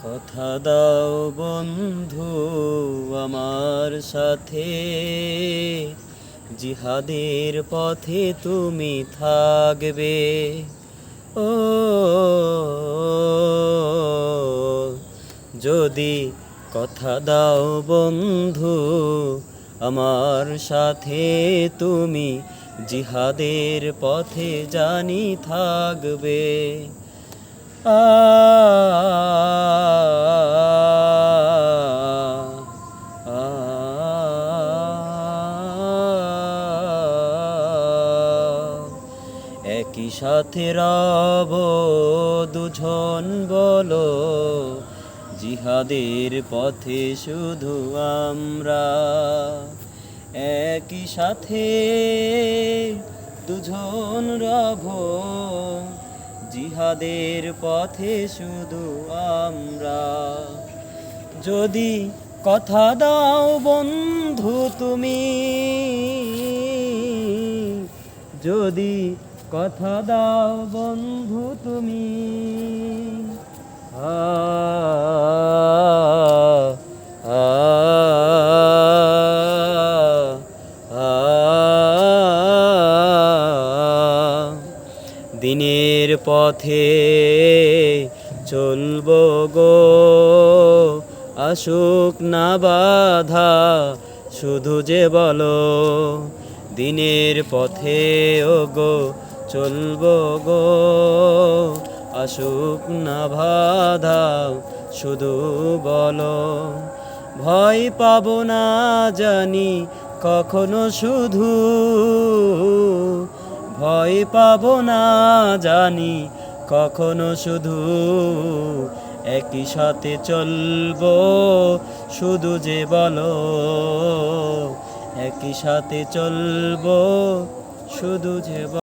কথা দাও বন্ধু আমার সাথে, জিহাদের পথে তুমি থাকবে। ও যদি কথা দাও বন্ধু আমার সাথে, তুমি জিহাদের পথে জানি থাকবে। আ আ একই সাথে রব দুজন, বলো জিহাদের পথে শুধু আমরা। একই সাথে দুজন রব জিহাদের পথে শুধু আমরা। যদি কথা দাও বন্ধু তুমি, যদি কথা দাও বন্ধু তুমি, আ আ আ দিনের পথে চলবো গো, আসুক না বাধা, শুধু যে বলো দিনের পথে ও গো চলবো গো, আসুক না বাধা, শুধু বলো। ভয় পাবো না জানি কখনো, শুধু ভয় পাবো না জানি কখনো, শুধু একই সাথে চলবো, শুধু যে বলো একই সাথে চলবো, শুধু যে